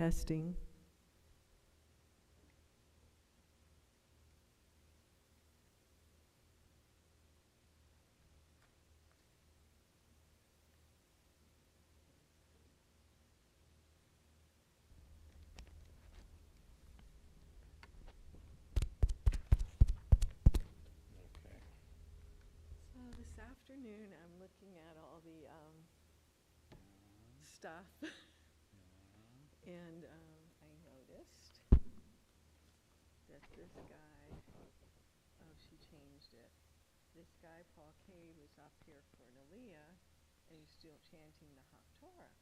Testing. Okay. So this afternoon, I'm looking at all the stuff, and I noticed that this guy, oh, she changed it. This guy, Paul Cade, was up here for an Aliyah, and he's still chanting the Haftorah.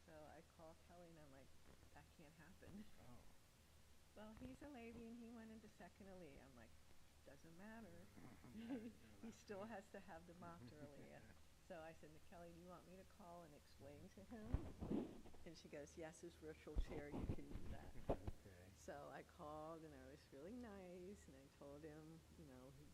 So I called Kelly, and I'm like, that can't happen. Oh. Well, he's a Levi, and he went into second Aliyah. I'm like, doesn't matter. He still has to have the Matar Aliyah. So I said to Kelly, do you want me to call and explain to him? And she goes, yes, his ritual chair, you can do that. Okay. So I called, and I was really nice, and I told him, you know, he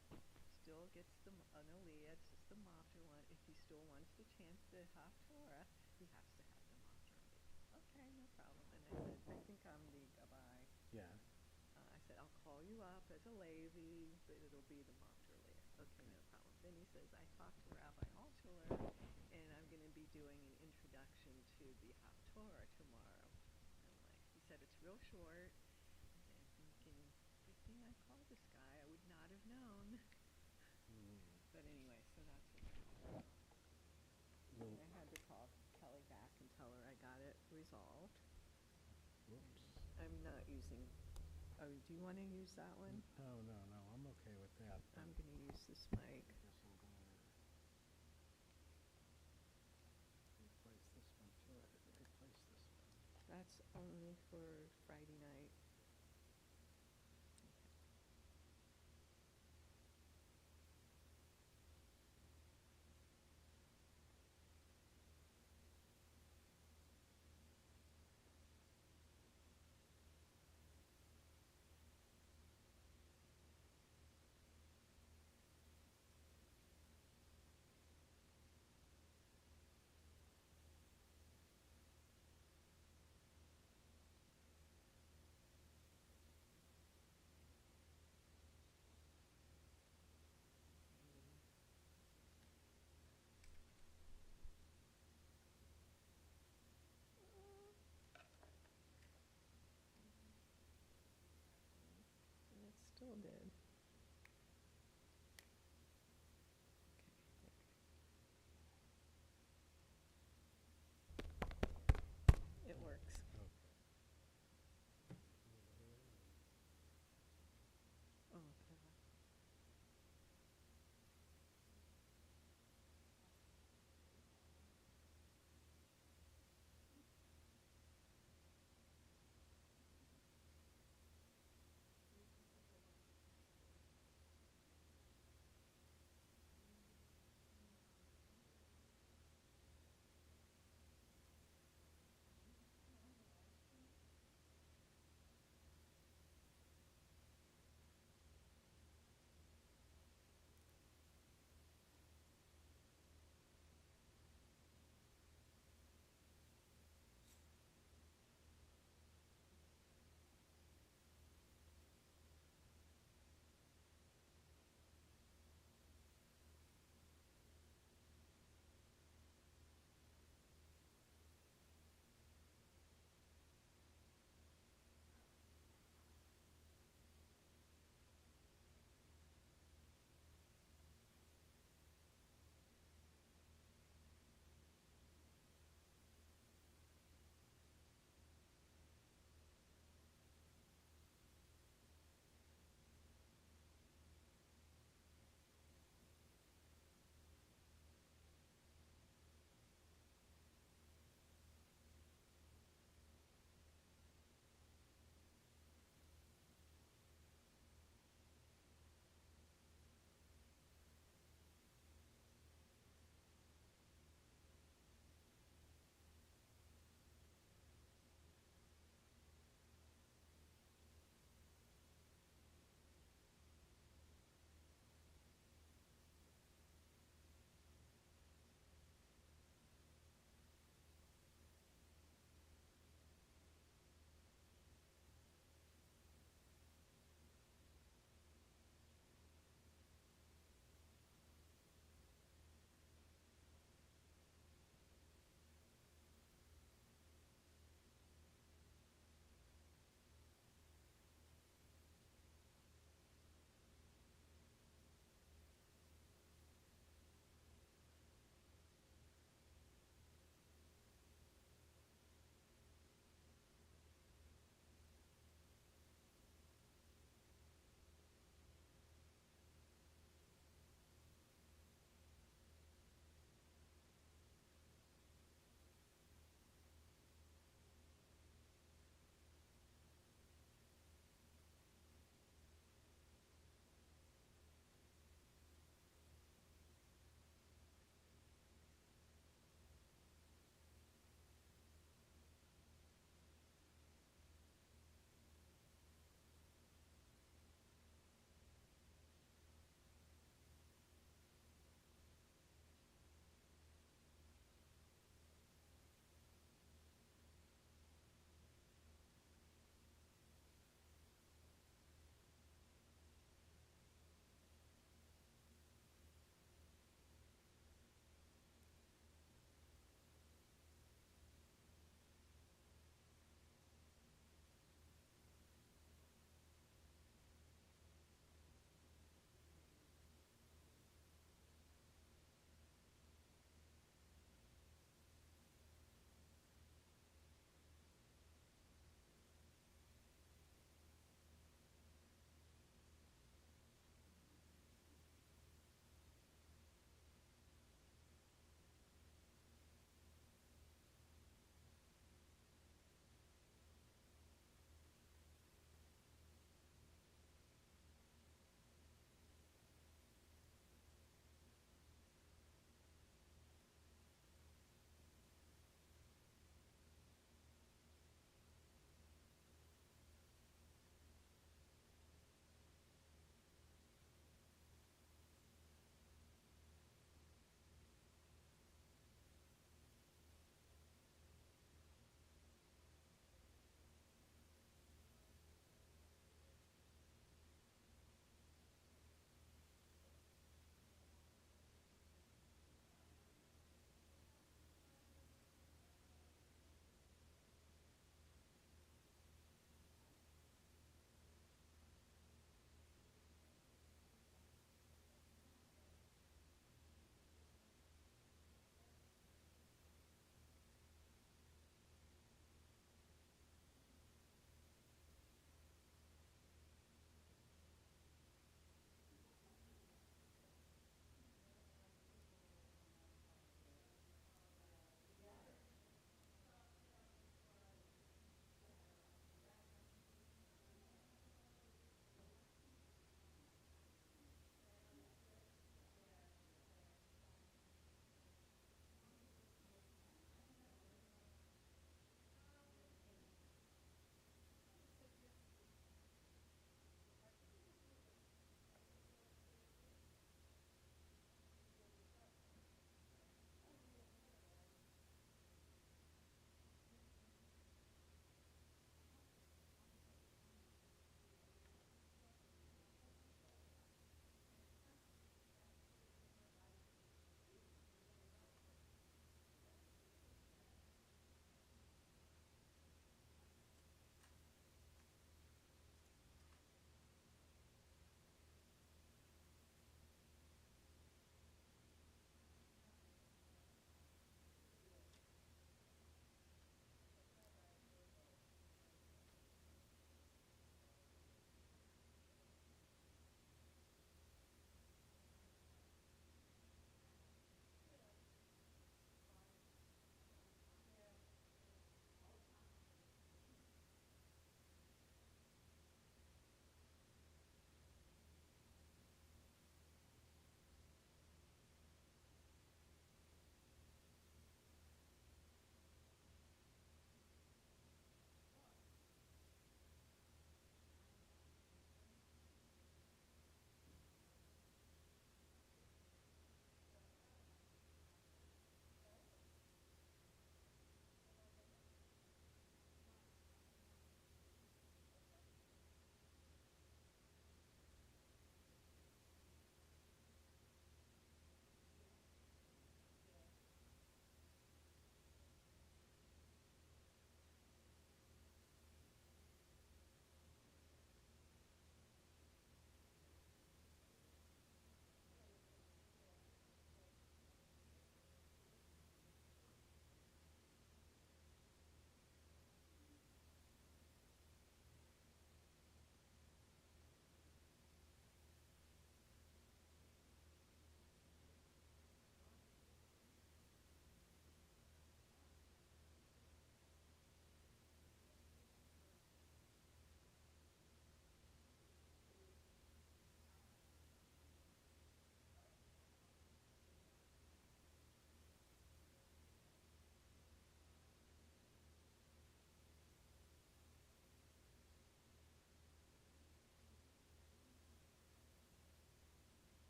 still gets an Aliyah, it's just the Matar one. If he still wants to chant the Haftorah, he has to have the Matar Aliyah. Okay, no problem. And I said, I think I'm the Gabbai. Yeah. I said, I'll call you up as a Levi, but it'll be the Matar Aliyah. Okay, no problem. Then he says, I talked to Rabbi Altshuler, and I'm going to be doing an introduction to the Haftorah tomorrow. I'm like, he said, it's real short. And I'm thinking, good thing I called this guy. I would not have known. But anyway, so that's what Well, I had to call Kelly back and tell her I got it resolved. whoops. I'm not using, oh, do you want to use that one? No, I'm okay with that. I'm going to use this mic. I guess I'm gonna replace this one too. I didn't replace this one. That's only for Friday night.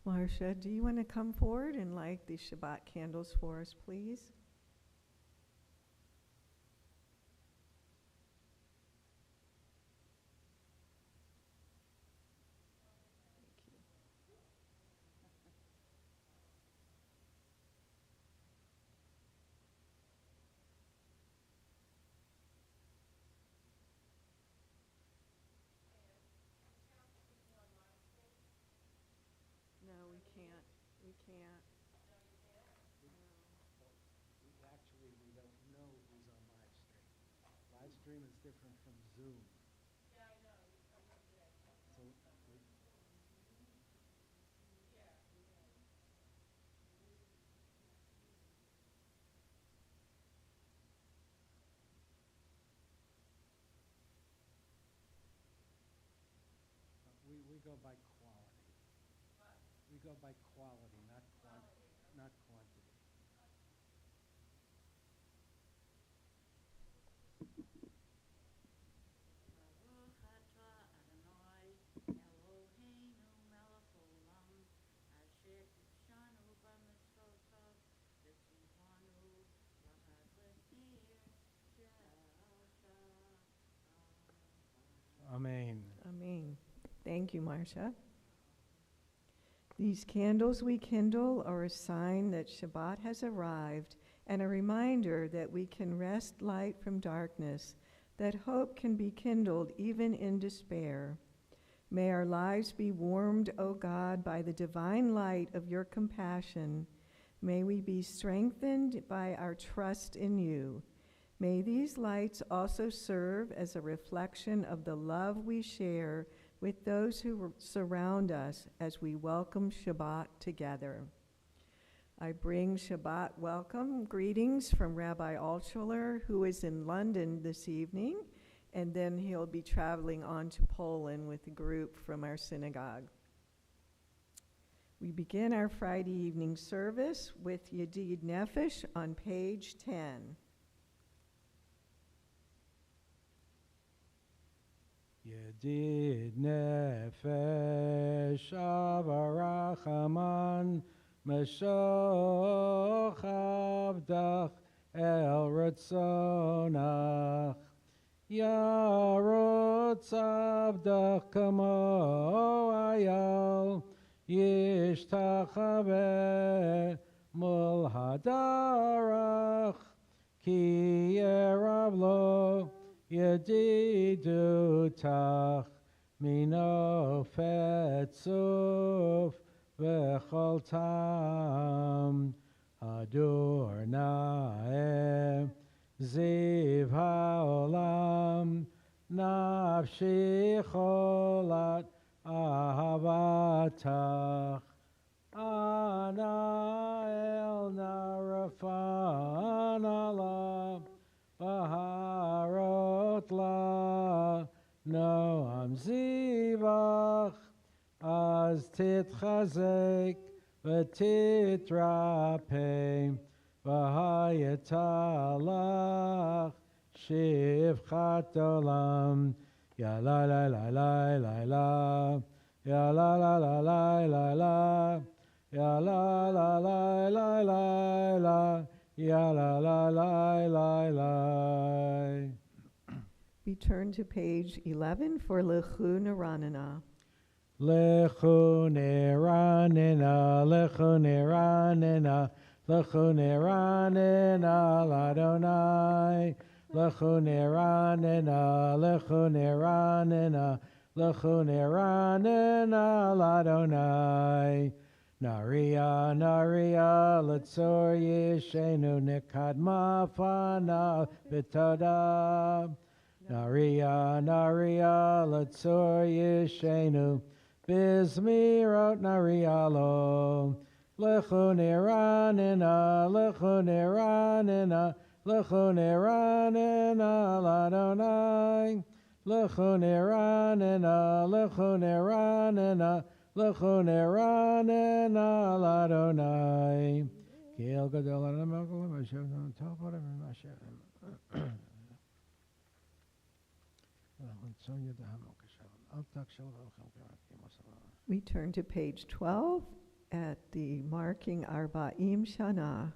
Marcia, do you want to come forward and light the Shabbat candles for us, please? No, we can't. We can't. Actually, we don't know who's on live stream. Live stream is different from Zoom. So we go by quality. We go by quality, not quantity. Baruch atah Adonai Eloheinu melech olam asher kidshanu b'mitzvotav v'tzivanu l'hadlekir shel Shabbat. Amen. Amen. Thank you, Marcia. These candles we kindle are a sign that Shabbat has arrived and a reminder that we can wrest light from darkness, that hope can be kindled even in despair. May our lives be warmed, O God, by the divine light of your compassion. May we be strengthened by our trust in you. May these lights also serve as a reflection of the love we share with those who surround us as we welcome Shabbat together. I bring Shabbat welcome greetings from Rabbi Altshuler, who is in London this evening, and then he'll be traveling on to Poland with a group from our synagogue. We begin our Friday evening service with Yedid Nefesh on page 10. Yedid nefesh avarachaman meshoch avdach el ratzonach yarotz avdach kamo ayal yishtachaveh mul hadarach ki yerav lo Yedidu tach mino fetzuf v'chol tam Hadur na'eh ziv ha'olam nafshi cholat ahavatach Ana el narafan alam Baharot la noam zivach az titchazek v'titrape v'hayatalach shivchat olam ya la la la la la la ya la la la la la la ya la la la la la la Ya la la la la la. We turn to page 11 for Lechu Neranina. Lechu neranina, lechu neranina, lechu neranina, l'Adonai. Lechu neranina, lechu neranina, lechu neranina, l'Adonai. Naria, Naria, Letzor Yeshenu, Nikadma Fana, Bitoda. Naria, Naria, Letzor Yeshenu, Bizmirot Narialo. Lechu Neranina, Lechu Neranina, Lechu Neranina, l'Adonai. Lechu Neranina, Lechu Neranina, Lechu neranina l'Adonai. Ki el gadol Adonai melech olam asher natan tov v'adam asher. We turn to page 12 at the marking Arba'im Shana.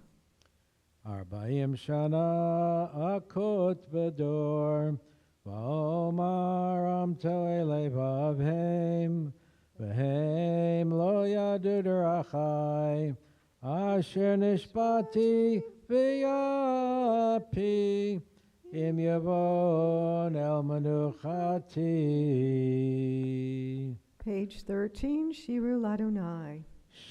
Arba'im Shana Akut Bedor Va'omar Amto Elevavhem V'hem Lo Yadu Derachai Asher Nishbati V'yapi Im Yavon El Menuchati. Page 13, Shiru Ladonai.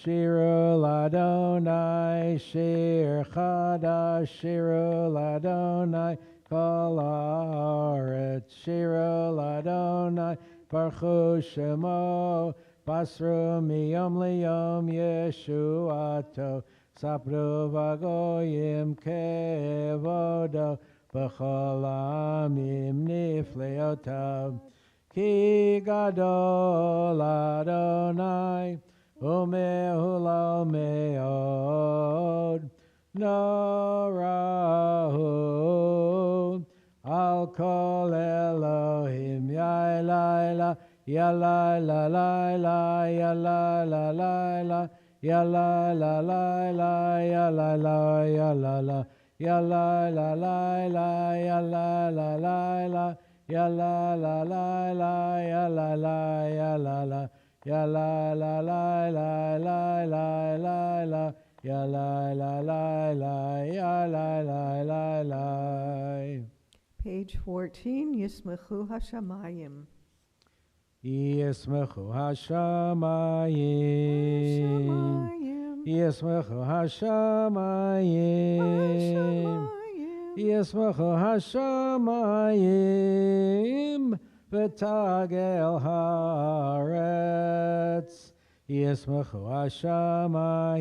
Shiru Ladonai, Shir Chadash, Shiru Ladonai, Kol Haaretz, Shiru Ladonai, Baruch Shemo, Basru Miyom Liyom Yeshuato, Sapru Vagoyim Kevodo, B'chol Amim Nifleotav, Ki Gadol Adonai, Umehu meod, Norahu, Al Kol Elohim, Yalayla, Yalayla, Layla, Yalayla, Layla, Yalayla, Layla, Yalayla, Yalayla, Yalayla, Layla, Yalayla, Layla, Yalayla, Layla, Yalayla, Yalayla. Ya la la la la la la la la, ya la la la la, ya la la la la. Page 14, Yismechu Hashamayim. Yismechu Hashamayim. Yismechu Hashamayim. Yismechu Hashamayim. V'tagel haaretz, Yismechu hashamayim,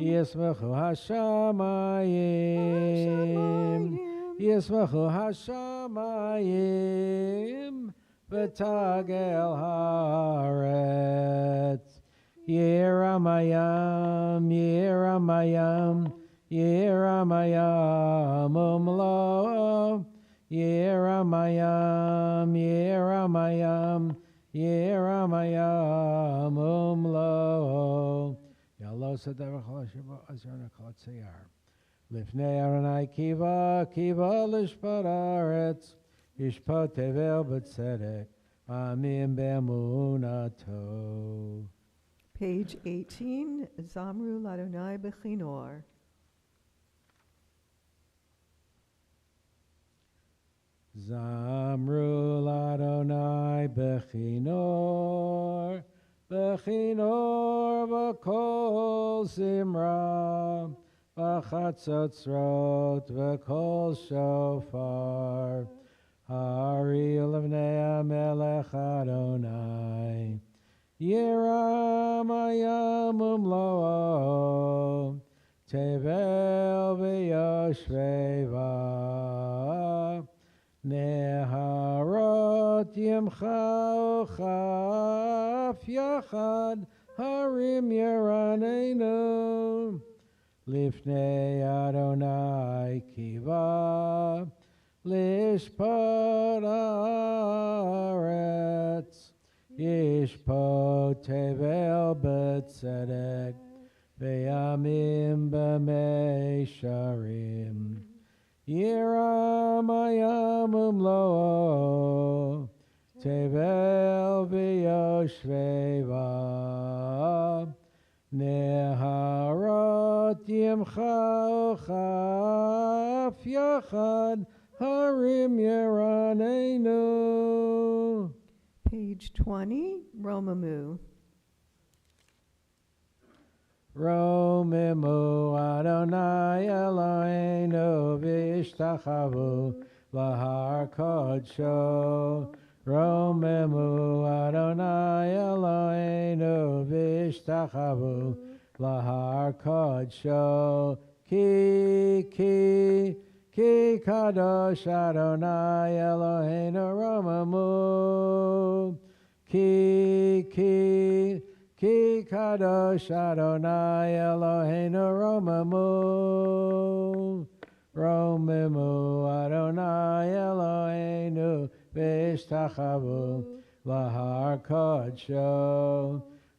Yismechu hashamayim, Yismechu hashamayim, V'tagel haaretz, Yiramayam, Yiramayam, Yiramayam umlo. Yeramayam, Yeramayam, Yeramayam umlo. Yallo Sadar Chalashba Azrana Kalatsayar. Lifnei Aronai Kiva, Kiva Lishpat Aretz, Yishpat Tevel B'Tzedek, Amim Be'emunato. Page 18, Zamru Ladonai Bechinor. Zamru Ladonai Bechinor, Bechinor v'kol Zimra, v'chatzotzrot v'kol shofar, Hari Levnei HaMelech Adonai, Yiramayam umlo, Tevel v'yoshveva, Neharot Yimcha Uchaf Yachad Harim Yeraneinu Lifnei Adonai Kiva Lishpot Haaretz Yishpot Tevel B'Tzedek Ve'yamim B'Meisharim Yiramayam umlo, Tevel v'yoshveva, Neharot Yimcha Uchaf Yachad Harim Yeraneinu. Page 20, Romamu. Romimu Adonai Eloheinu v'ishtachavu lahar kodsho. Romimu Adonai Eloheinu v'ishtachavu lahar kodsho. Ki kadosh Adonai Eloheinu romamu. Ki kadosh Adonai Eloheinu romamu. Romimu Adonai Eloheinu v'ishtachavu lahar kodsho.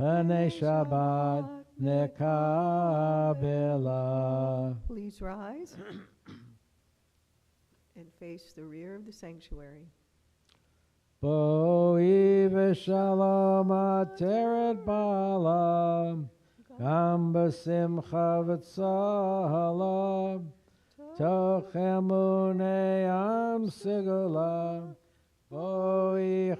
Pnei Shabbat nekabela. Please rise and face the rear of the sanctuary. Boi v'shalom ateret bala, gam b'simcha v'tzala, toch emunei am sigula. Boi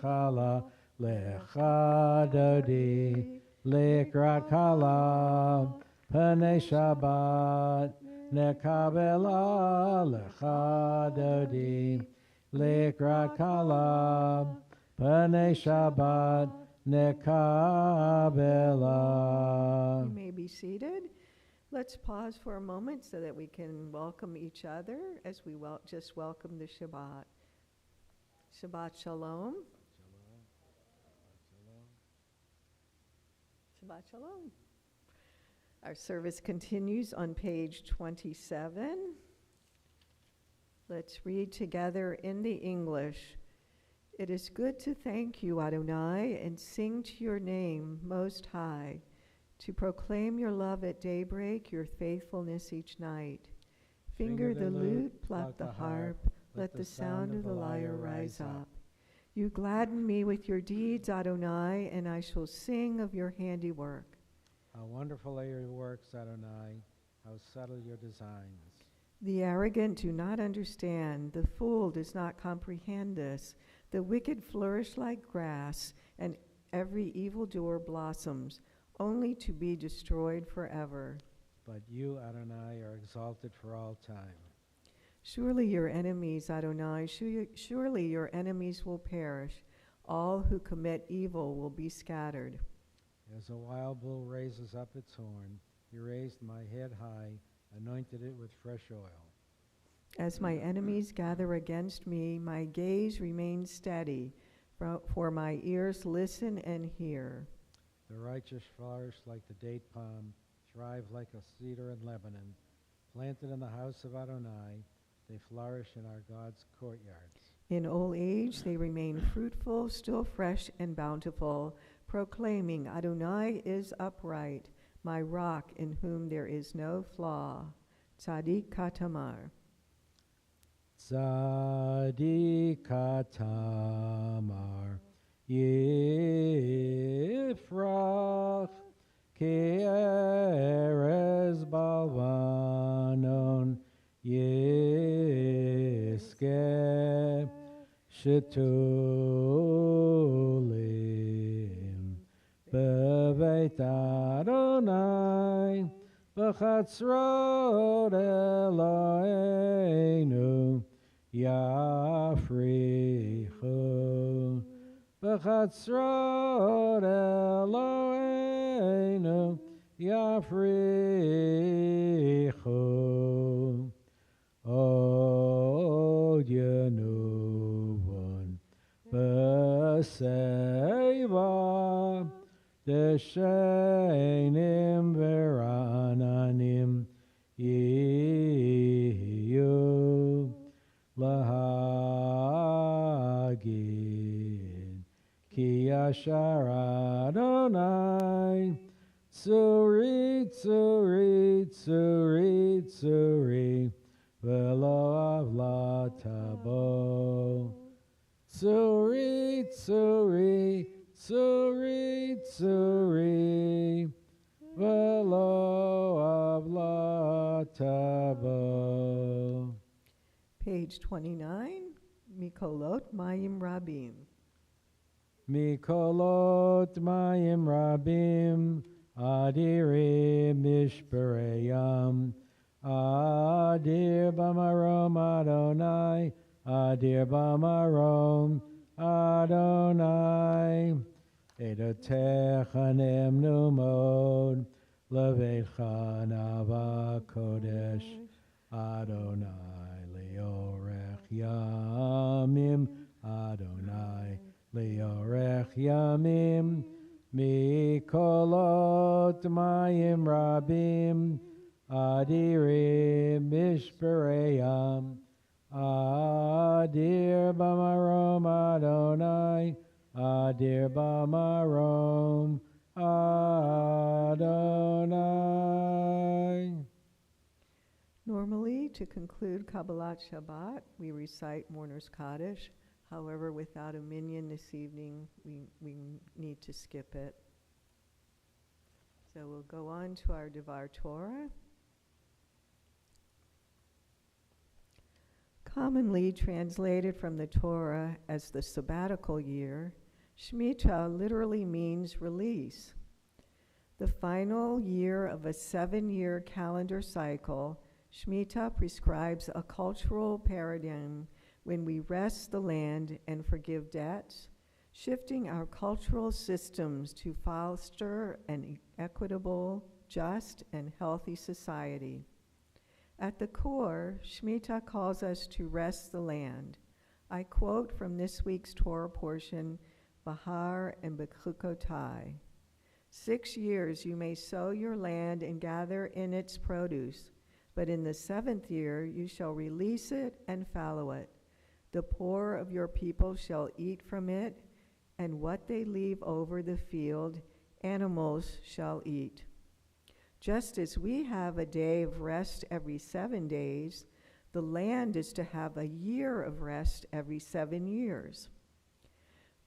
chala, lecha dodi, likrat kala, Pnei Shabbat nekabela, lecha dodi, likrat kala, Pnei Shabbat nekabela. You may be seated. Let's pause for a moment so that we can welcome each other as we just welcome the Shabbat. Shabbat Shalom. Shabbat Shalom. Our service continues on page 27. Let's read together in the English. It is good to thank you, Adonai, and sing to your name, Most High, to proclaim your love at daybreak, your faithfulness each night. Finger the lute, pluck the harp, let the sound of the lyre rise up. You gladden me with your deeds, Adonai, and I shall sing of your handiwork. How wonderful are your works, Adonai, how subtle your designs. The arrogant do not understand, the fool does not comprehend this. The wicked flourish like grass, and every evildoer blossoms, only to be destroyed forever. But you, Adonai, are exalted for all time. Surely your enemies, Adonai, surely your enemies will perish. All who commit evil will be scattered. As a wild bull raises up its horn, you raised my head high, anointed it with fresh oil. As my enemies gather against me, my gaze remains steady, for my ears listen and hear. The righteous flourish like the date palm, thrive like a cedar in Lebanon. Planted in the house of Adonai, they flourish in our God's courtyards. In old age they remain fruitful, still fresh and bountiful, proclaiming, Adonai is upright, my rock in whom there is no flaw. Tzadik katamar. Tzadik katamar. Yifrach ke'erez balvanon yiskeh shetulim beveit Adonai b'chatzrot Eloheinu yafrichu. B'chatzrot Eloheinu yafrichu. Od yenuvon b'seiva deshenim v'rananim yiyu lahagid. Ki yashar Adonai, tzuri, tzuri, tzuri, tzuri, v'lo avla tabo. Tzuri, tzuri, tzuri, tzuri, v'lo avla tabo. Page 29, Mikolot Mayim Rabim. Mikolot mayim rabim, adirim mishpereyam, adir bamarom Adonai, adir bamarom Adonai, edotecha nemnu mod, levecha nava kodesh, Adonai leorech yamim, Adonai Leorech yamim, mikolot mayim rabim, adirim mishpereyam, adir bamarom Adonai, Adir Bamarom Adonai. Normally, to conclude Kabbalat Shabbat, we recite Mourner's Kaddish. However, without a minyan this evening, we need to skip it. So we'll go on to our Devar Torah. Commonly translated from the Torah as the sabbatical year, Shemitah literally means release. The final year of a 7-year calendar cycle, Shemitah prescribes a cultural paradigm when we rest the land and forgive debts, shifting our cultural systems to foster an equitable, just, and healthy society. At the core, Shemitah calls us to rest the land. I quote from this week's Torah portion, Bahar and Bechukotai. 6 years you may sow your land and gather in its produce, but in the 7th year you shall release it and fallow it. The poor of your people shall eat from it, and what they leave over the field, animals shall eat. Just as we have a day of rest every 7 days, the land is to have a year of rest every 7 years.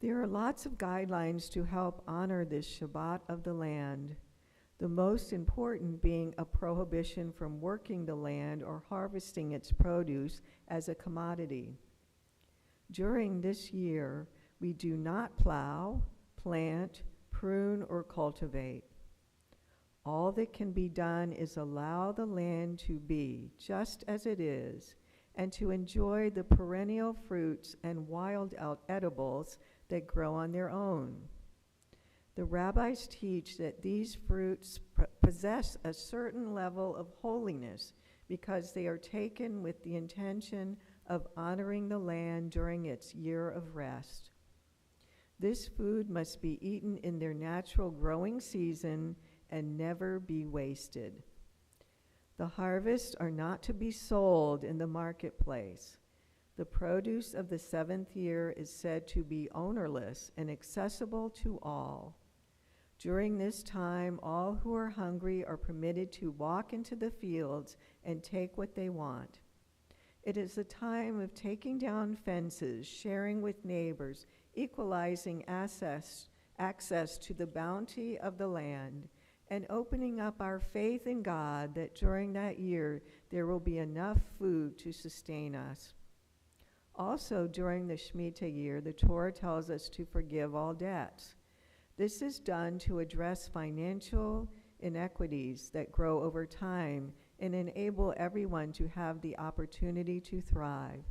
There are lots of guidelines to help honor this Shabbat of the land, the most important being a prohibition from working the land or harvesting its produce as a commodity. During this year, we do not plow, plant, prune, or cultivate. All that can be done is allow the land to be just as it is and to enjoy the perennial fruits and wild edibles that grow on their own. The rabbis teach that these fruits possess a certain level of holiness because they are taken with the intention of honoring the land during its year of rest. This food must be eaten in their natural growing season and never be wasted. The harvests are not to be sold in the marketplace. The produce of the 7th year is said to be ownerless and accessible to all. During this time, all who are hungry are permitted to walk into the fields and take what they want. It is a time of taking down fences, sharing with neighbors, equalizing access to the bounty of the land, and opening up our faith in God that during that year there will be enough food to sustain us. Also, during the Shemitah year, the Torah tells us to forgive all debts. This is done to address financial inequities that grow over time and enable everyone to have the opportunity to thrive.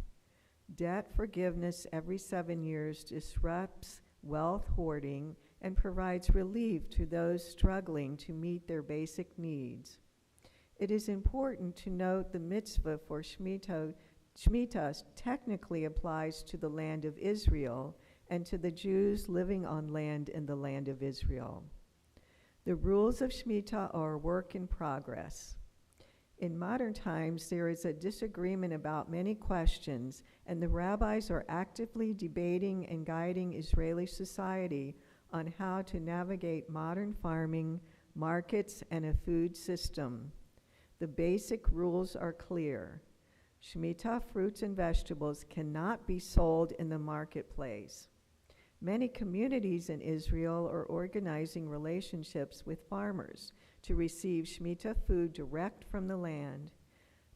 Debt forgiveness every 7 years disrupts wealth hoarding and provides relief to those struggling to meet their basic needs. It is important to note the mitzvah for Shemitah technically applies to the land of Israel and to the Jews living on land in the land of Israel. The rules of Shemitah are a work in progress. In modern times, there is a disagreement about many questions, and the rabbis are actively debating and guiding Israeli society on how to navigate modern farming, markets, and a food system. The basic rules are clear. Shemitah fruits and vegetables cannot be sold in the marketplace. Many communities in Israel are organizing relationships with farmers to receive Shemitah food direct from the land.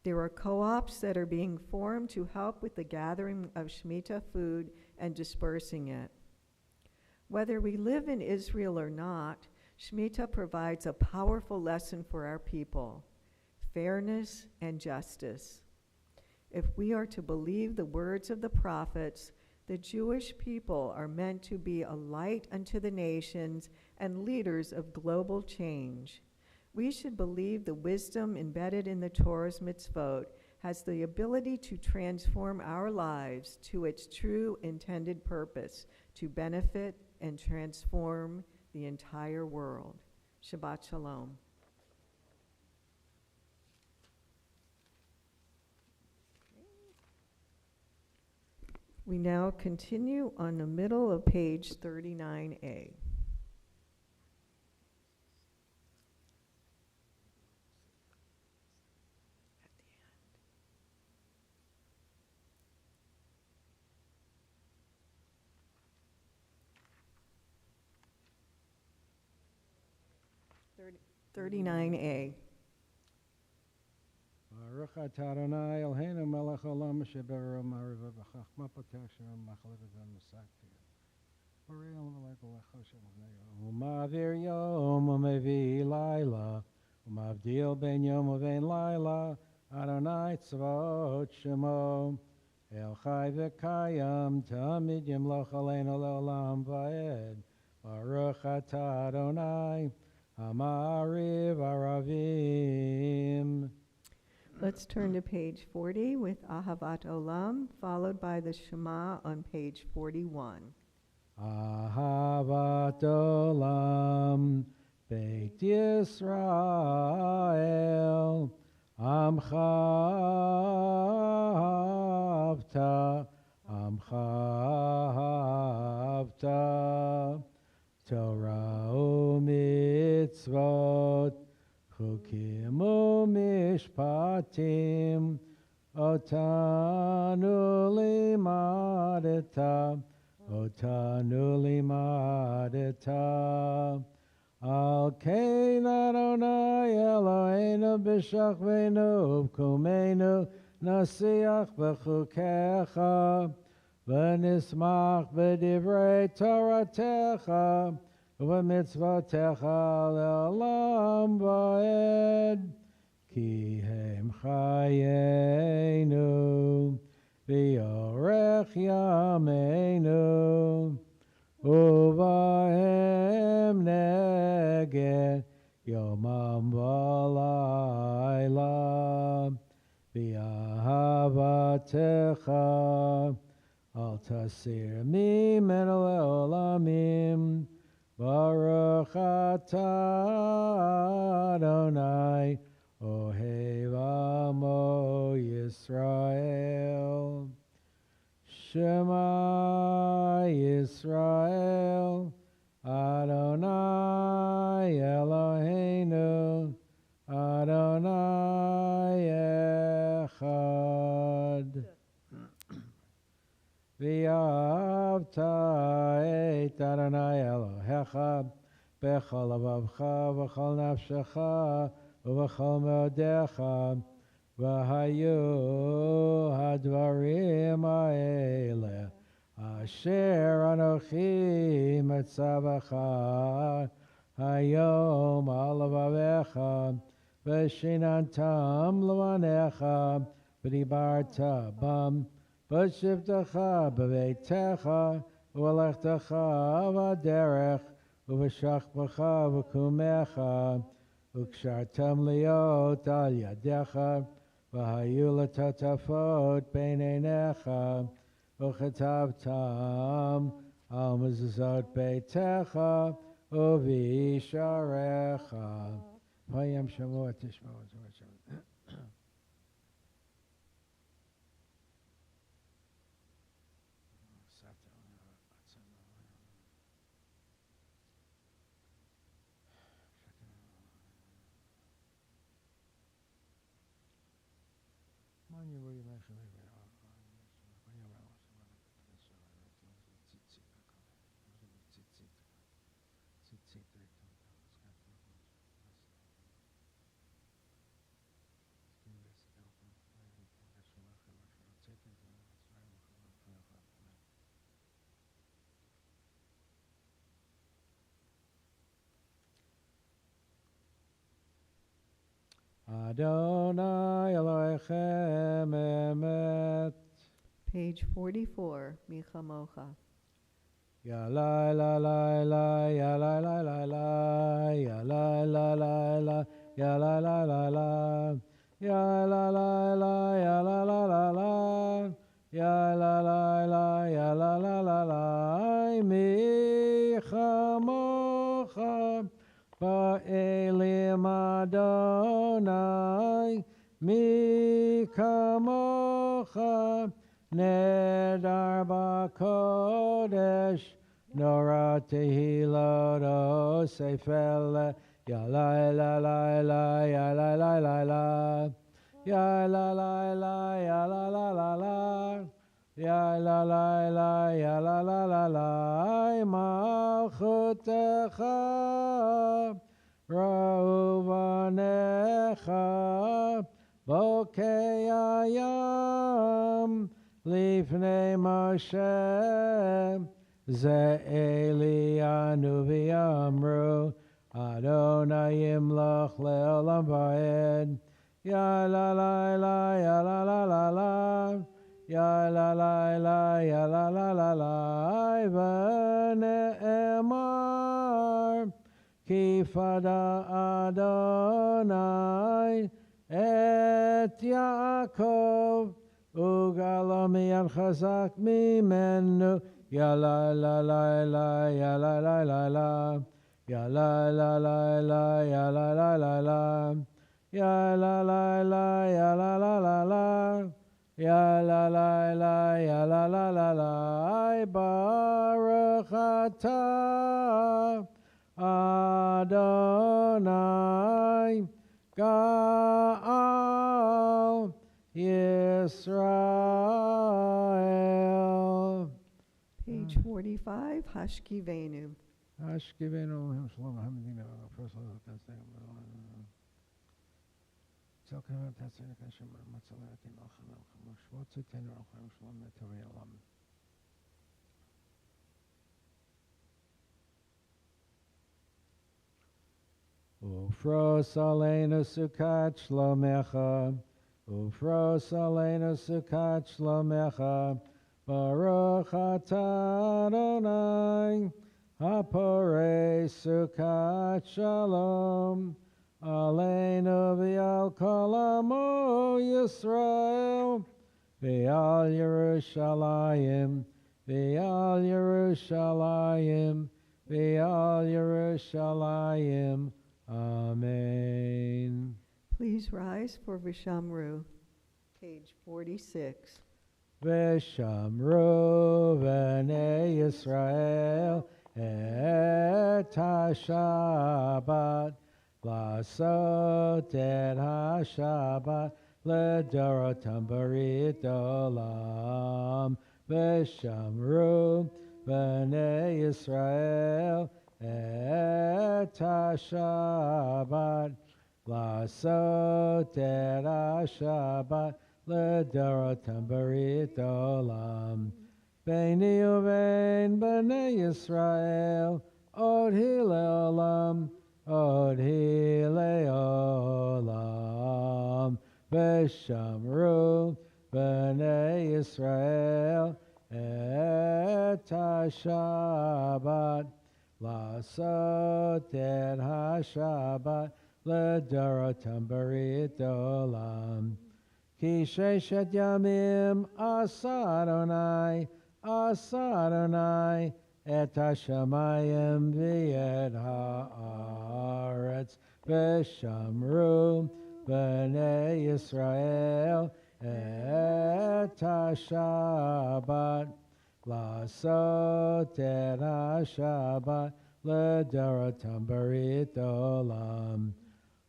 There are co-ops that are being formed to help with the gathering of Shemitah food and dispersing it. Whether we live in Israel or not, Shemitah provides a powerful lesson for our people: fairness and justice. If we are to believe the words of the prophets, the Jewish people are meant to be a light unto the nations and leaders of global change. We should believe the wisdom embedded in the Torah's mitzvot has the ability to transform our lives to its true intended purpose, to benefit and transform the entire world. Shabbat Shalom. We now continue on the middle of page 39A. At the end. 39A. Baruch atah Adonai Eloheinu melech olam asher bara ma'ariva b'chachma protection machlevet v'masakti. Borei melech olech Umavir yom umevi laila umavdil ben yom uvein laila Adonai tzvaot shemo El chai v'kayam tamid yimloch aleinu le'olam va'ed Baruch atah Adonai Amariv Aravim. Let's turn to page 40 with Ahavat Olam, followed by the Shema on page 41. Ahavat Olam Beit Yisrael Amcha Havta Torah u'mitzvot Chukim u'mishpatim Otanu limadeta Al kein Adonai Eloheinu b'shachveinu V'kumeinu nasiach b'chukecha V'nismach b'divrei Toratecha V'mitzvotecha le'olam va'ed Ki hem chayenu V'yorech yameinu Uvahem neged Yomam v'layla V'ahavatecha Al tasir mimenu le'olamim Baruch atah Adonai Ohev amo Yisrael Shema Yisrael Adonai Eloheinu Adonai Echad V'yavta et Adonai Elohecha b'chol lavavcha v'chol nafshecha v'chol meodecha v'hayu hadvarim ha'ele asher anochi metzavacha hayom al lavavecha v'shinantam levanecha v'dibarta bam v'shivtecha b'veitecha v'lechtecha v'derech v'shachbecha v'kumecha v'kshartam liot al yadecha v'hayu l'tatafot bein einecha v'chetavtam al mezuzot beitecha v'visharecha v'yam shavuot tishma'ot Adonai Elohechem emet. Page 44, Michamocha. Ya la la la la, ya la la la la, ya la la la la, ya la la la la, ya la la la, ya la la la la, ya la la la, ya la la la la, Michamocha. Ba'elim Adonai mi kamocha Darba Kodesh Nora Tehilot Sefel Ya la la la la ya la la la la ya la la la ya la la la la ya la la la ya la la la la Malchutecha Rauvanecha Bokei Ayam Lifnei Moshe Ze Elianu v'yamru Adonai yimloch le'olam va'ed Ya la la la ya la la la la Ya la la la ya la la la la V'ne'emar Ki fada Adonai Et Yaakov Ugalo miyad chazak mimenu Ya la la la la ya la la la la Ya la la la la ya la la la la Ya la la la ya la la la la Ya la la la ya la la la la Baruch atah Adonai Ga'al Yisrael. Page 45, Hashkivenu. Ashkivenu Shalom Hamdina first of that's the Zelkan Tatsina Kashim Matsalakin Alchanam Shwatsu Tenor Alchanam Shalom Netari Alam. Ufros Aleinu Sukat Shlomecha Ufros Aleinu Sukat Shlomecha Baruch atah Adonai Haporei Sukat Shalom Aleinu v'al kol amo Yisrael v'al Yerushalayim v'al Yerushalayim v'al Yerushalayim. Amen. Please rise for Vishamru. Page 46. V'shamru v'nei Yisrael et ha-Shabbat Lasot et ha-Shabbat Ledorotam barit olam V'shamru v'nei Yisrael et ha-Shabbat Lasot et ha-Shabbat Ledorotam barit olam Beini uvein b'nei Yisrael Od hi le'olam Od hi le'olam V'shamru b'nei Yisrael Et ha-Shabbat Lasot et ha-Shabbat Ledorotam barit olam Ki sheshet yamim asa Adonai et hashamayim v'et haaretz v'shamru b'nei Yisrael et ha-Shabbat Lasot et ha-Shabbat Ledorotam barit olam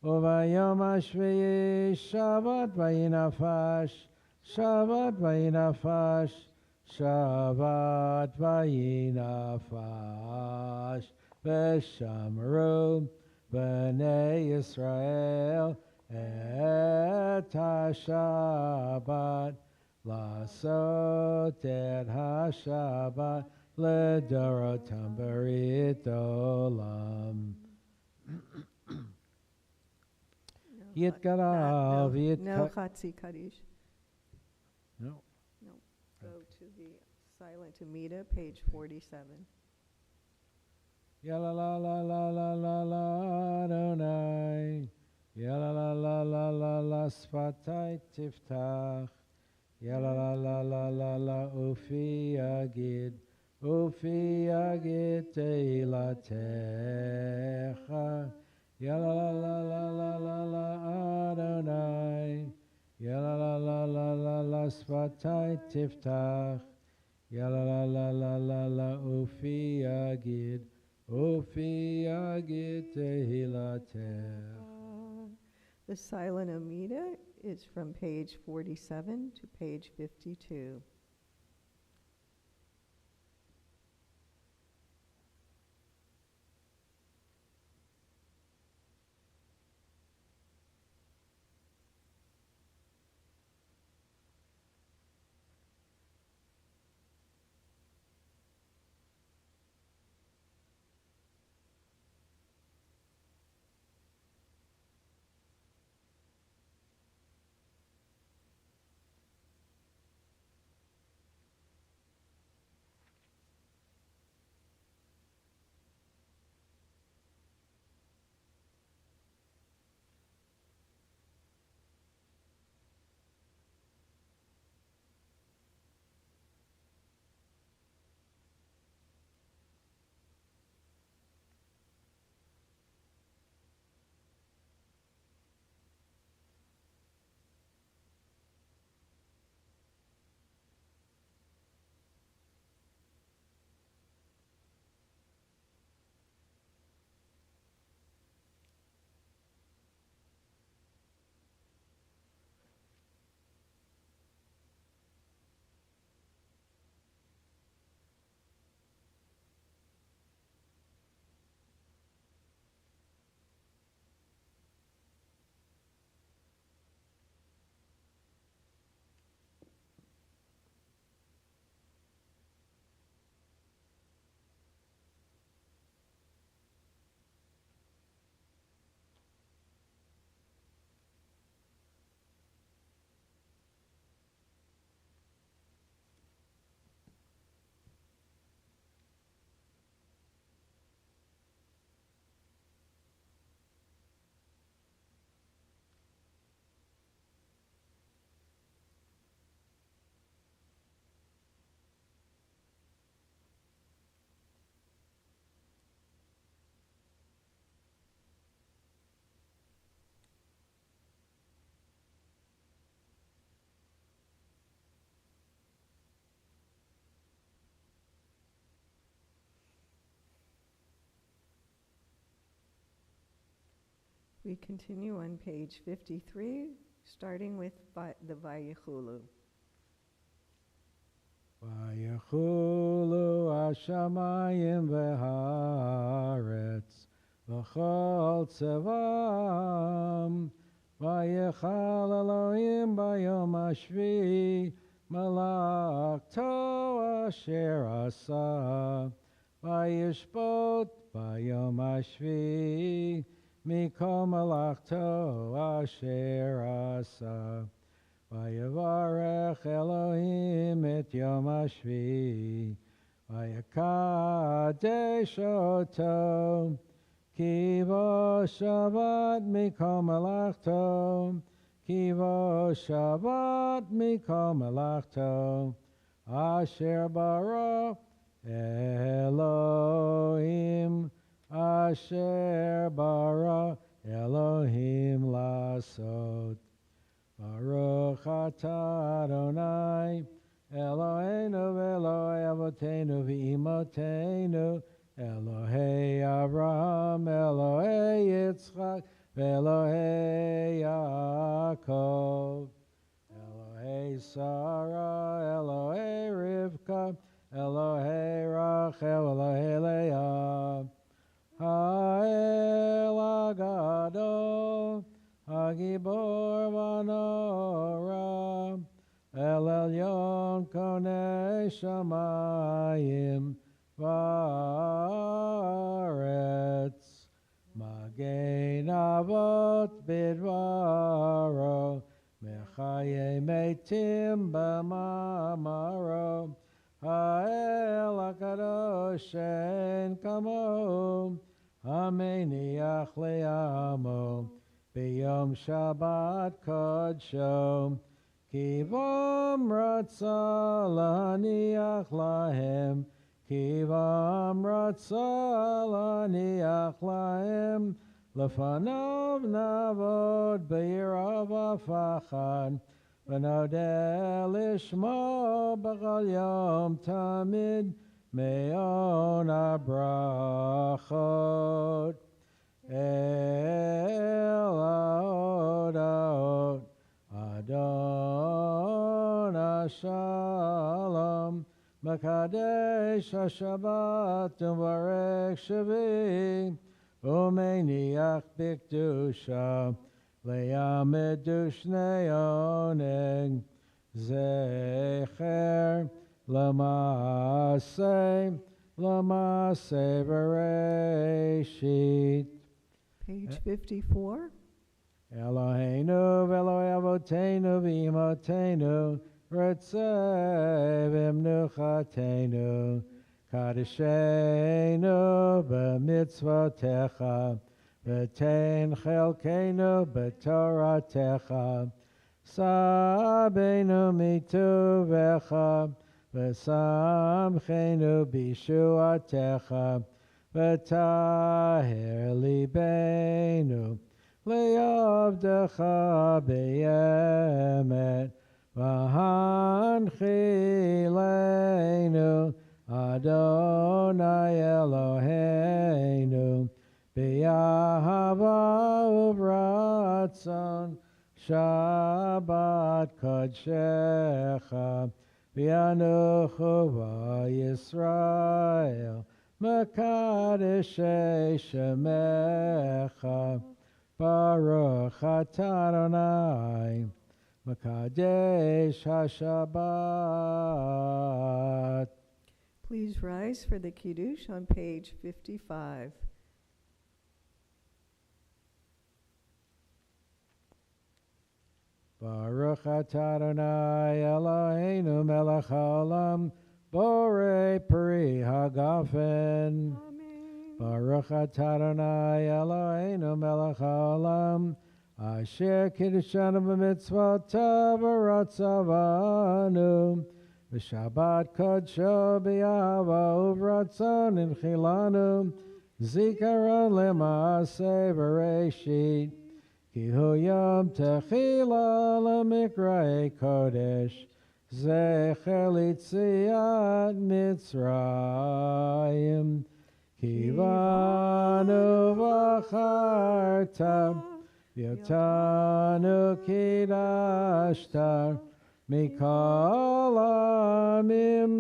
Uvayom hashviyi Shabbat vayinafash Shabbat vayinafash Shabbat vayinafash V'shamru b'nei Yisrael et ha-Shabbat Lasot et ha-Shabbat Ledorotam barit olam Yitgarav, No Chatzi Kaddish. No. No. Go to the silent Amida, page 47. Ya la la la la la la la Adonai. Ya la la la la la la Sfatai tiftach. Ya la la la la la la Ufi yagid. Ufi yagid teilatecha. Ya la la la la la la la Adonai. Ya la la la la la la Sfatai tiftach. Ya la la la la la la Ufi Yagid Tehilatech. The silent Amida is from page 47 to page 52. We continue on page 53, starting with the Vayichulu. Vayichulu Hashamayim v'haaretz v'chol tzevam Vayichal Elohim bayom hashvi malakto asher asa Vayishbot bayom hashvi mikol malakto asher asa Vayevarech Elohim et Yom HaShvi Vayakadesh Oto Kivo Shabbat Mikol Melachto Kivo Shabbat Mikol Melachto Asher Bara Elohim Asher Bara Elohim Lasot Baruch atah Adonai Eloheinu v'Eloi Avotenu v'Imotenu Elohei Avraham Elohei Yitzchak v'Elohei Yaakov Elohei Sarah Elohei Rivka Elohei Rachel Elohei Leah Ha'el Agadol Hagibor Vanora El Elyon Konei Shamayim Varetz Magen Avot Bidvaro Mechaye Meitim B'mamaro Ha'el HaKadosh En Kamo Hameniach Le'amo B'yom Shabbat Kodsho Kivam Ratza Laniach Lahem Kivam Ratza Laniach Lahem Lefanav Navod B'yirav Afachad ונודה לשמו בכל יום תמיד מעון הברכות. אל ההודעות אדון השלום, מקדש השבת ומברך שבי, ומניח בקדושה, לימדו שני עונג, זכר למעשה בראשית. Page 54. Eloheinu ve'Eloi avotenu v'imotenu, Retzeh v'mnuchatenu, Kadeshenu b'mitzvotecha, V'tein chelkenu b'toratecha, Sabenu mituvecha, V'samchenu b'shuatecha, V'taher libenu, Le'avdecha b'yemet, V'hanchilenu, Adonai Eloheinu, B'yahava uvratzon, Shabbat kodshecha, V'yanuchu v'Yisrael, Mekadeshei shemecha, Baruch atah Adonai, Mekadesh HaShabbat. Please rise for the Kiddush on page 55. Baruch atah Adonai Eloheinu melech haolam, borei peri hagafen. Amen. Baruch atah Adonai Eloheinu melech haolam, asher kiddushanu b'mitzvotav v'ratzavanu, v'shabbat kodsho b'yahava uvratzon inchilanu, zikaron lema'aseh b'reishit, ki hu yom techila l'mikra'ei kodesh, zecher litziat Mitzrayim, ki banu v'charta, Yotanu kidashta, mikol amim,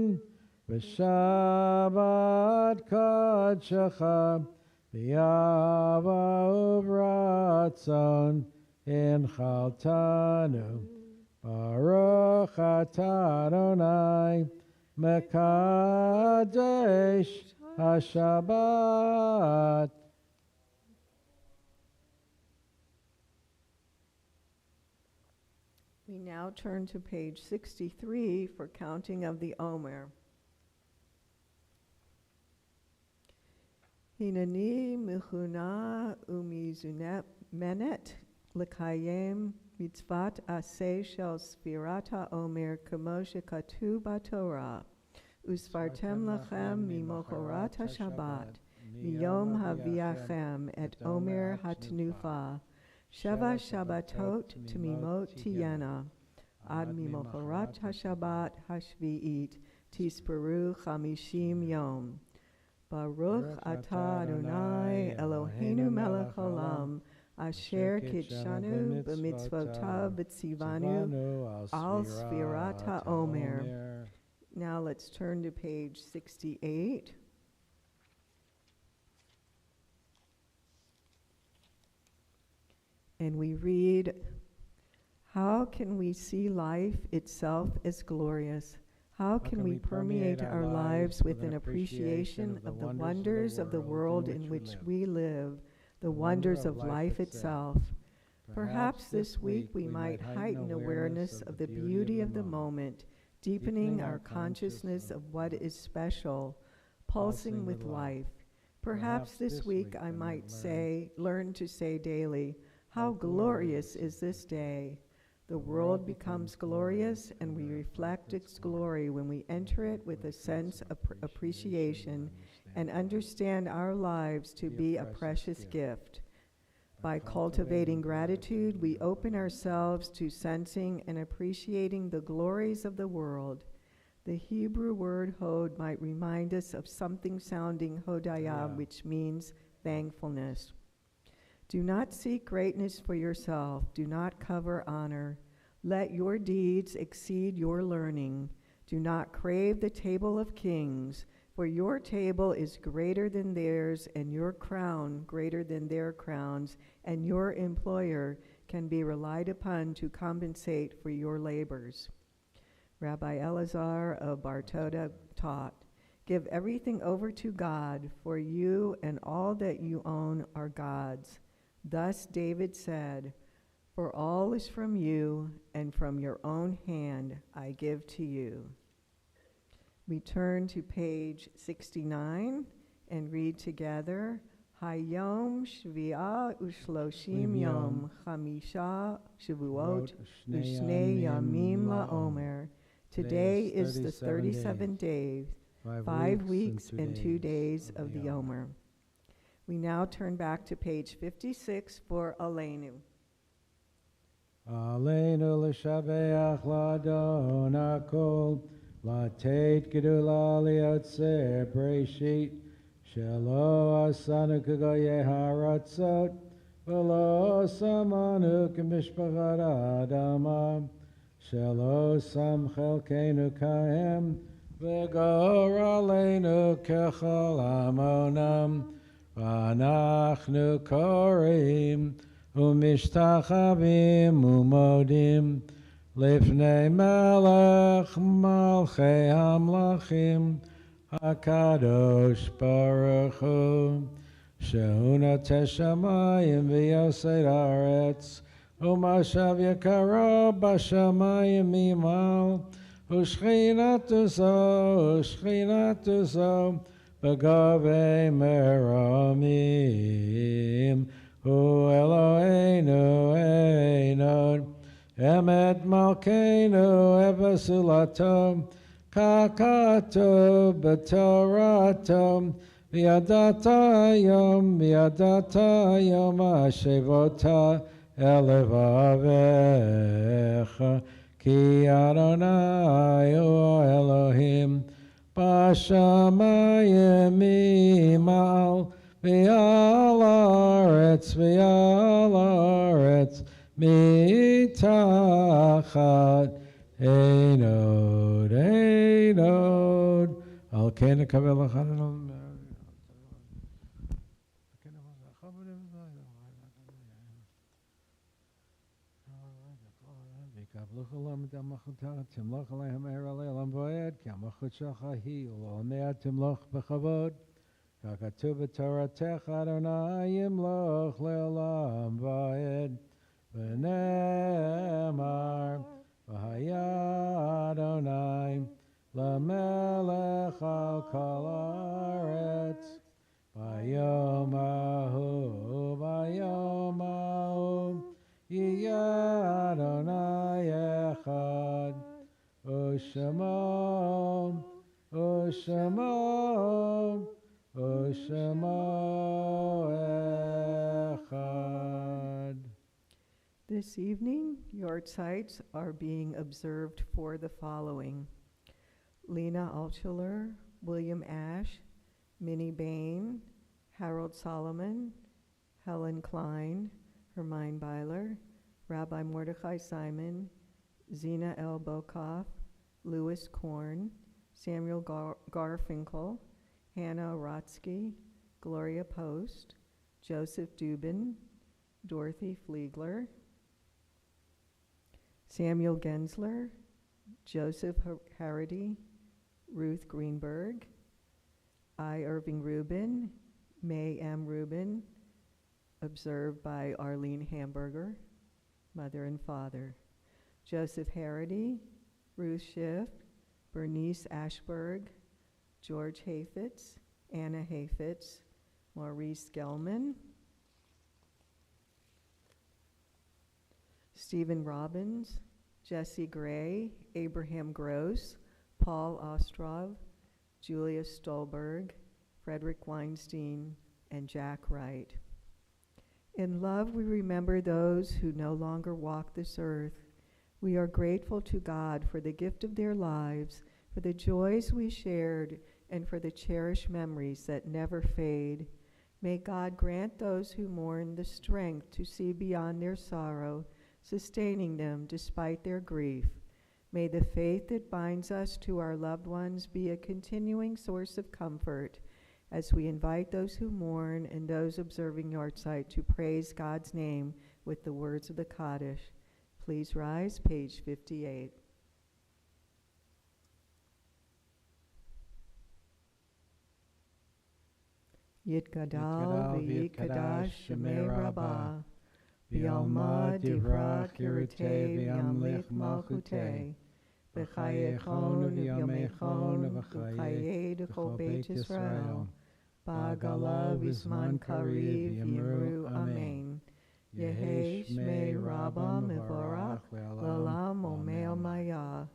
v'shabbat kodshecha, v'yava uvratzon, inchaltanu, Baruch atah Adonai, mekadesh HaShabbat. We now turn to page 63 for counting of the Omer. Hinani michuna umizunet lekayem mitzvat aseh shel sfirat haomer kamo shekatuv batorah, usfartem lachem mimochorat hashabbat, miyom haviachem et omer hatnufa, Sheva Shabbatot Timimot Tiyana, Ad Mimocharat HaShabbat HaShvi'it, Tisperu Chamishim Yom. Baruch Atah Adonai Eloheinu Melech Olam, Asher Kitshanu B'mitzvotav B'tzivanu Al Sfirat HaOmer. Now let's turn to page 68. And we read, how can we see life itself as glorious? How can we permeate our lives with an appreciation of the wonders of the world in which we live, the wonders of life itself? Perhaps this week we might heighten awareness of the beauty of the moment, deepening our consciousness of what is special, pulsing with life. Perhaps this week I might learn to say daily, how glorious is this day! The world becomes glorious, and we reflect its glory when we enter it with a sense of appreciation and understand our lives to be a precious gift. By cultivating gratitude, we open ourselves to sensing and appreciating the glories of the world. The Hebrew word hod might remind us of something sounding hodaya, which means thankfulness. Do not seek greatness for yourself. Do not cover honor. Let your deeds exceed your learning. Do not crave the table of kings, for your table is greater than theirs, and your crown greater than their crowns, and your employer can be relied upon to compensate for your labors. Rabbi Elazar of Bartoda taught, "Give everything over to God, for you and all that you own are God's." Thus David said, "For all is from you, and from your own hand I give to you." We turn to page 69 and read together, Hayom Shvi'a Ushloshim Yom Chamisha Shavuot Ushnei Yamim LaOmer. Today is the 37th day, 5 weeks and 2 days of the Omer. We now turn back to page 56 for Aleinu. Aleinu l'shabeach l'adon hakol, l'teit gedula liotzer breshit, shelo asanu k'goyei haratzot, v'lo samanu k'mishpachat adama, shelo sam chelkeinu kahem, v'gor aleinu kechol amonam, v'anachnu korim, umishtachavim umodim, lifnei melech malchei hamlachim, hakadosh baruch hu, shehu noteh shamayim v'yosei haaretz, umashav yakaro b'shamayim mimal, ushchinatu zo, b'gavei meramim, Hu Eloheinu Einod, Emet Malkeinu Evasulato, Kakato B'Torato, V'yadata Yom Hashevota Elevavecha, Ki Adonai Hu Elohim, B'Shamayim Imal, V'yal haaretz mitachat einod al ken nekavel achadon v'kavluch olam tamachut timloch alehem er alei olam voed ki amachut shalcha hi u'olam me'ad timloch b'chavod Kakatu b'toratech Adonai yimloch le'olam va'ed v'ne'emar v'haya Adonai l'melech al kol haaretz v'yom ahu yiyeh Adonai echad u'shemo This evening, yard sites are being observed for the following: Lena Altshuler, William Ash, Minnie Bain, Harold Solomon, Helen Klein, Hermine Byler, Rabbi Mordechai Simon, Zena L. Bokoff, Louis Korn, Samuel Garfinkel, Hannah Rotsky, Gloria Post, Joseph Dubin, Dorothy Fliegler, Samuel Gensler, Joseph Harity, Ruth Greenberg, I. Irving Rubin, May M. Rubin, observed by Arlene Hamburger, mother and father, Joseph Harity, Ruth Schiff, Bernice Ashberg, George Hayfitz, Anna Hayfitz, Maurice Gelman, Stephen Robbins, Jesse Gray, Abraham Gross, Paul Ostrov, Julia Stolberg, Frederick Weinstein, and Jack Wright. In love, we remember those who no longer walk this earth. We are grateful to God for the gift of their lives, for the joys we shared, and for the cherished memories that never fade. May God grant those who mourn the strength to see beyond their sorrow, sustaining them despite their grief. May the faith that binds us to our loved ones be a continuing source of comfort as we invite those who mourn and those observing Yortzeit to praise God's name with the words of the Kaddish. Please rise, page 58. Yitgadal v'yitkadash shemei Rabbah, v'yalma divrach yirateh v'yamlich malchuteh, v'chayechon v'yamechon v'chayeh d'chol Beit Yisrael, ba'gala v'zman kariv yimru amen. Yehi shmei Rabbah mevorach l'olam omel maya.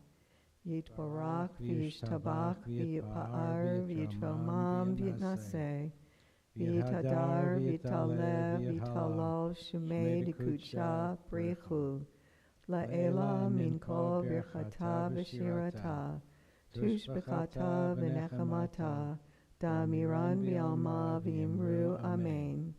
Yitbarach v'yishtabach v'yipa'ar v'yitromam v'yitnaseh. V'yitadar v'yitaleh v'yitalol shemei d'kudsha b'rechu. La'ela min kol birchata v'shirata. Tushbechata v'nechamata. Da'amiran v'yalma v'yimru amen.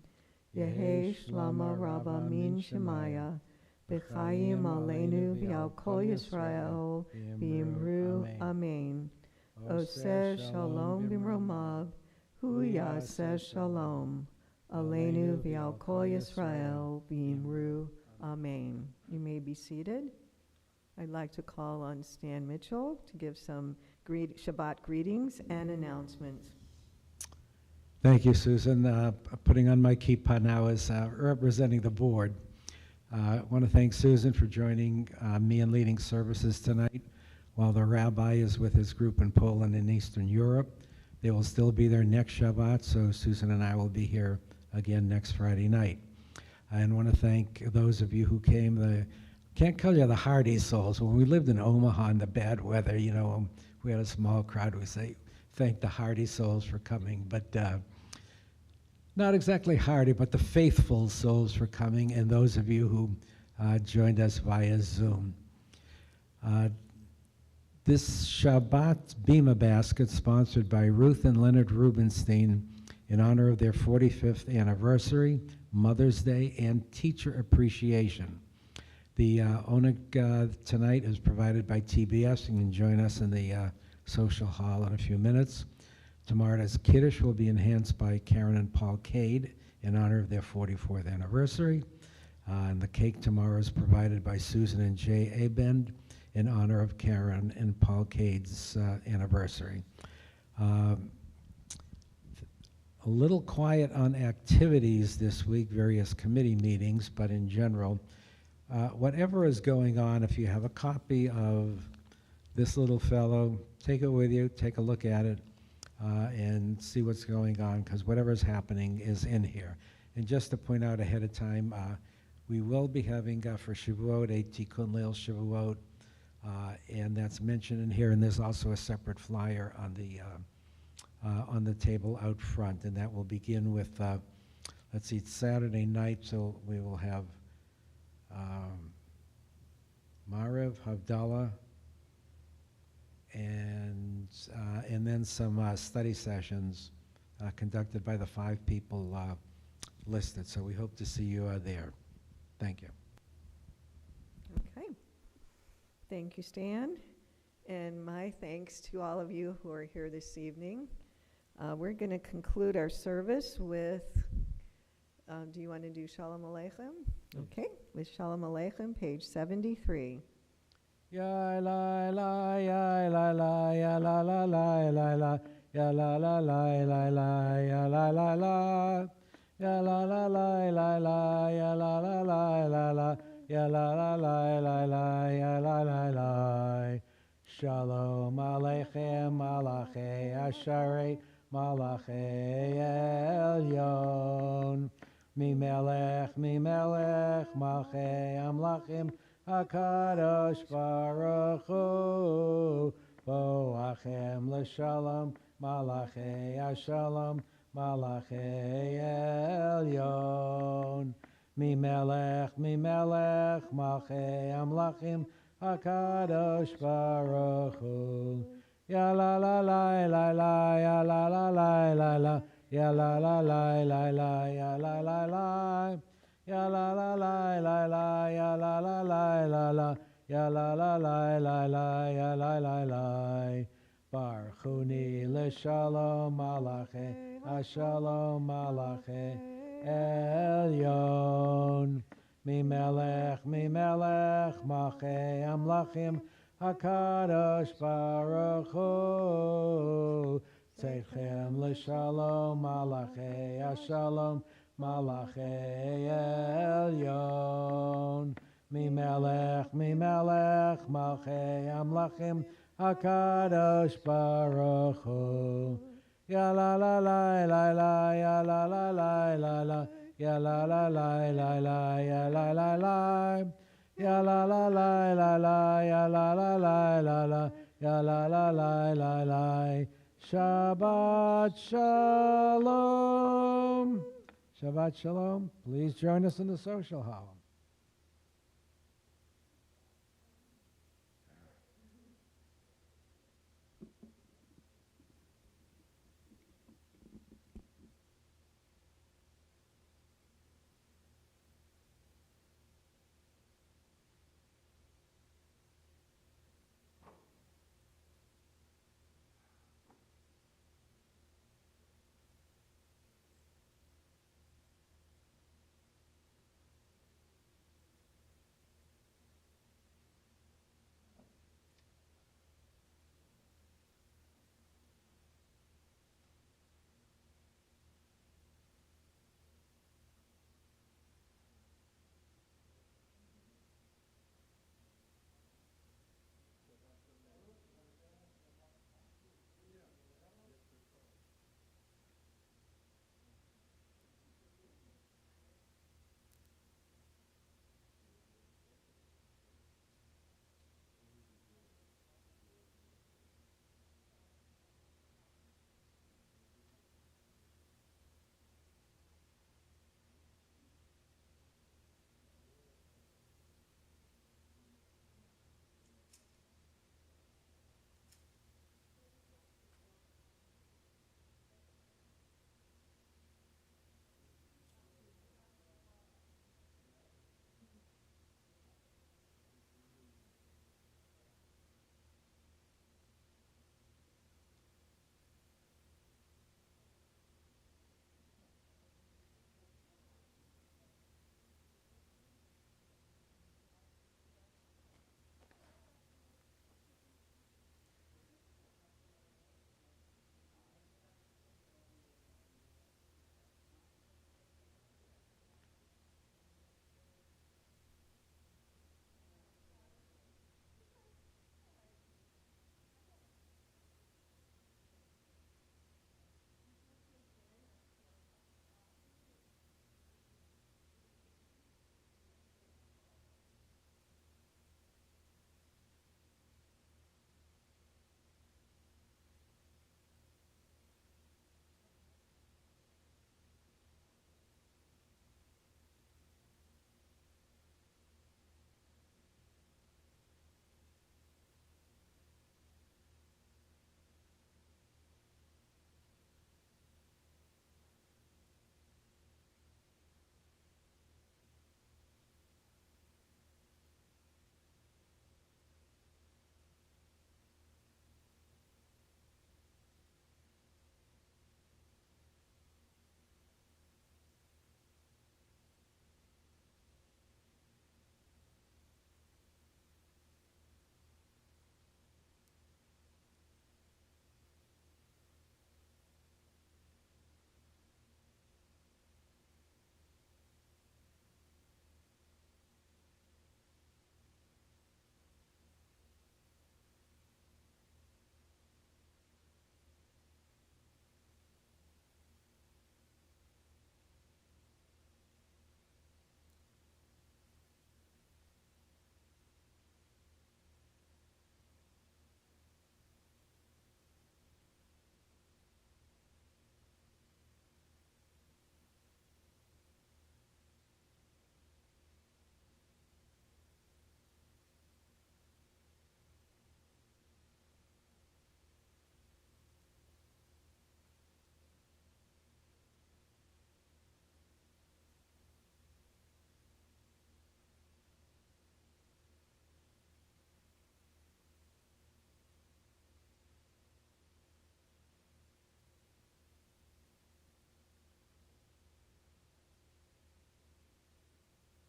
Yehi shlama Rabbah min shemaya. B'chayim aleinu v'al kol Yisrael v'yimru amen. Oseh shalom b'mromav, hu yaseh shalom. Aleinu v'al kol Yisrael v'yimru amen. You may be seated. I'd like to call on Stan Mitchell to give some Shabbat greetings and announcements. Thank you, Susan. Putting on my kippah now as representing the board. I want to thank Susan for joining me in leading services tonight while the rabbi is with his group in Poland and Eastern Europe. They will still be there next Shabbat, so Susan and I will be here again next Friday night. And want to thank those of you who came. Can't call you the hardy souls. When we lived in Omaha in the bad weather, we had a small crowd. We say, thank the hardy souls for coming, but not exactly hardy, but the faithful souls for coming, and those of you who joined us via Zoom. This Shabbat Bima Basket, sponsored by Ruth and Leonard Rubenstein in honor of their 45th anniversary, Mother's Day, and Teacher Appreciation. The oneg tonight is provided by TBS. You can join us in the social hall in a few minutes. Tomorrow's Kiddush will be enhanced by Karen and Paul Cade in honor of their 44th anniversary. And the cake tomorrow is provided by Susan and Jay Abend in honor of Karen and Paul Cade's anniversary. A little quiet on activities this week, various committee meetings, but in general, whatever is going on, if you have a copy of this little fellow, take it with you, take a look at it, and see what's going on, because whatever is happening is in here. And just to point out ahead of time, we will be having for Shavuot a Tikkun Leil Shavuot, and that's mentioned in here. And there's also a separate flyer on the table out front, and that will begin with let's see, it's Saturday night, so we will have Maariv, Havdalah, and then some study sessions conducted by the 5 people listed. So we hope to see you there. Thank you. Okay. Thank you, Stan. And my thanks to all of you who are here this evening. We're going to conclude our service with, do you want to do Shalom Aleichem? Okay, with Shalom Aleichem, page 73. Ya la la ya la la ya la la la la la ya la la la la la ya la la la ya la la la la la ya la la la la la ya la la la la la ya la la la. Shalom Aleichem Malachei Asharei Malachei Elyon Mimelech Malchei Amlachim HaKadosh Baruch Hu Boachem L'Shalom Malachei HaShalom Malachei Elyon Mimelech, Mimelech, Malchei Amlachim, HaKadosh Baruch Hu. Ya la la la la la, ya la la la la la, ya la la la la la, ya la la la. Ya la la la la la, ya la la la la la, ya la la la la la, ya la la la. Baruchuni l'shalom malache, ashalom malache, elyon. Mimelech, Mimelech, Malchei Amlachim, HaKadosh Baruch Hu. Tzechem l'shalom malache, ashalom Malachei Elyon. Mimelech, Mimelech, Malchei Amlachim, HaKadosh Baruch Hu. Ya la la la la la, ya la la la la la, ya la la la la la, ya la la la. Ya la la la la la, ya la la la la la, ya la la la la la. Shabbat Shalom. Shabbat Shalom. Please join us in the social hall.